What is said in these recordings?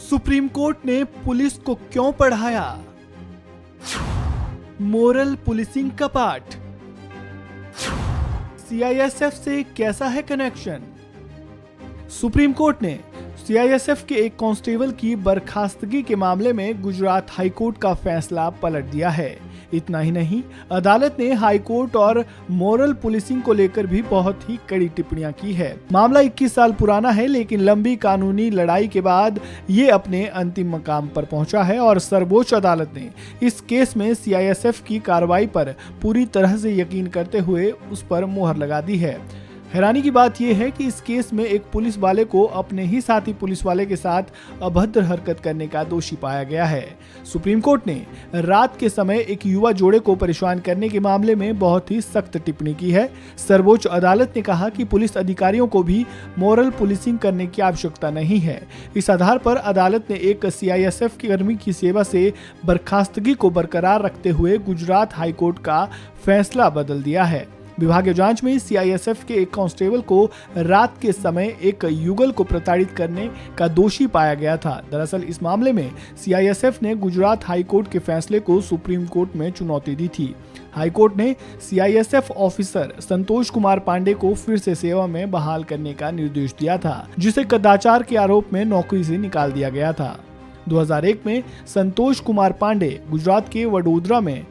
Supreme court ने police को क्यों पढ़ाया? मोरल पुलिसिंग का पाठ। सीआईएसएफ से कैसा है कनेक्शन? सुप्रीम कोर्ट ने सीआईएसएफ के एक कांस्टेबल की बर्खास्तगी के मामले में गुजरात हाईकोर्ट का फैसला पलट दिया है। इतना ही नहीं, अदालत ने हाईकोर्ट और मोरल पुलिसिंग को लेकर भी बहुत ही कड़ी टिप्पणियां की है। मामला 21 साल पुराना है, लेकिन लंबी कानूनी लड़ाई के बाद ये अपने अंतिम मकाम पर पहुंचा है और सर्वोच्च अदालत ने इस केस में सीआईएसएफ की कार्रवाई पर पूरी तरह से यकीन करते हुए उस पर मुहर लगा दी है। हैरानी की बात यह है कि इस केस में एक पुलिस वाले को अपने ही साथी पुलिस वाले के साथ अभद्र हरकत करने का दोषी पाया गया है। सुप्रीम कोर्ट ने रात के समय एक युवा जोड़े को परेशान करने के मामले में बहुत ही सख्त टिप्पणी की है। सर्वोच्च अदालत ने कहा कि पुलिस अधिकारियों को भी मोरल पुलिसिंग करने की आवश्यकता नहीं है। इस आधार पर अदालत ने एक सीआईएसएफ के कर्मी की सेवा से बर्खास्तगी को बरकरार रखते हुए गुजरात हाईकोर्ट का फैसला बदल दिया है। विभागीय जांच में सीआईएसएफ के एक कांस्टेबल को रात के समय एक युगल को प्रताड़ित करने का दोषी पाया गया था। दरअसल इस मामले में सीआईएसएफ ने गुजरात हाईकोर्ट के फैसले को सुप्रीम कोर्ट में चुनौती दी थी। हाईकोर्ट ने सीआईएसएफ ऑफिसर संतोष कुमार पांडे को फिर से सेवा में बहाल करने का निर्देश दिया था, जिसे कदाचार के आरोप में नौकरी से निकाल दिया गया था। 2001 में संतोष कुमार पांडे गुजरात के वडोदरा में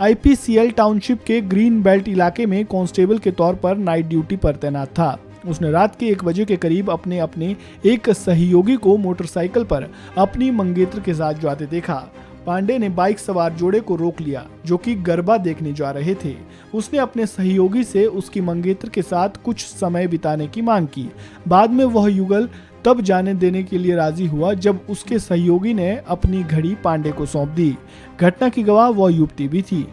आईपीसीएल टाउनशिप के ग्रीन बेल्ट इलाके में कांस्टेबल के तौर पर नाइट ड्यूटी पर तैनात था। उसने रात के 1 बजे के करीब अपने एक सहयोगी को मोटरसाइकिल पर अपनी मंगेतर के साथ जाते देखा। पांडे ने बाइक सवार जोड़े को रोक लिया, जो कि गरबा देखने जा रहे थे। उसने अपने सहयोगी से उसकी मंगेतर के साथ कुछ समय बिताने की मांग की। बाद में वह युगल तब जाने देने के लिए राजी हुआ जब उसके सहयोगी ने अपनी घड़ी पांडे को सौंप दी। घटना की गवाह वह युवती भी थी।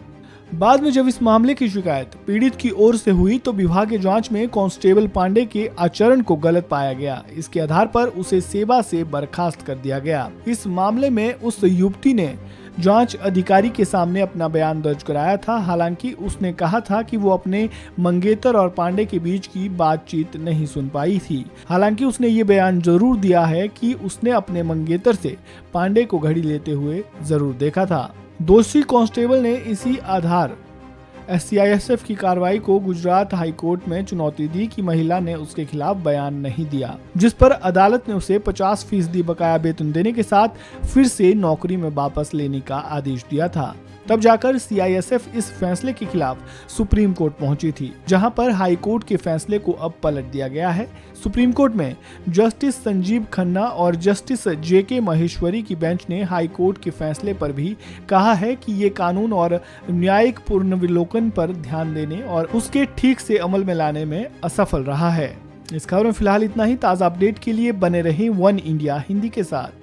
बाद में जब इस मामले की शिकायत पीड़ित की ओर से हुई तो विभागीय जांच में कांस्टेबल पांडे के आचरण को गलत पाया गया। इसके आधार पर उसे सेवा से बर्खास्त कर दिया गया। इस मामले में उस युवती ने जांच अधिकारी के सामने अपना बयान दर्ज कराया था। हालांकि उसने कहा था कि वो अपने मंगेतर और पांडे के बीच की बातचीत नहीं सुन पाई थी। हालांकि उसने ये बयान जरूर दिया है कि उसने अपने मंगेतर से पांडे को घड़ी लेते हुए जरूर देखा था। दोषी कांस्टेबल ने इसी आधार सीआईएसएफ की कार्रवाई को गुजरात हाईकोर्ट में चुनौती दी कि महिला ने उसके खिलाफ बयान नहीं दिया, जिस पर अदालत ने उसे 50% बकाया वेतन देने के साथ फिर से नौकरी में वापस लेने का आदेश दिया था। तब जाकर सीआईएसएफ इस फैसले के खिलाफ सुप्रीम कोर्ट पहुंची थी, जहां पर हाई कोर्ट के फैसले को अब पलट दिया गया है। सुप्रीम कोर्ट में जस्टिस संजीव खन्ना और जस्टिस जेके महेश्वरी की बेंच ने हाई कोर्ट के फैसले पर भी कहा है कि ये कानून और न्यायिक पुनर्विलोकन पर ध्यान देने और उसके ठीक से अमल में लाने में असफल रहा है। इस खबर में फिलहाल इतना ही। ताज़ा अपडेट के लिए बने रहें वन इंडिया हिंदी के साथ।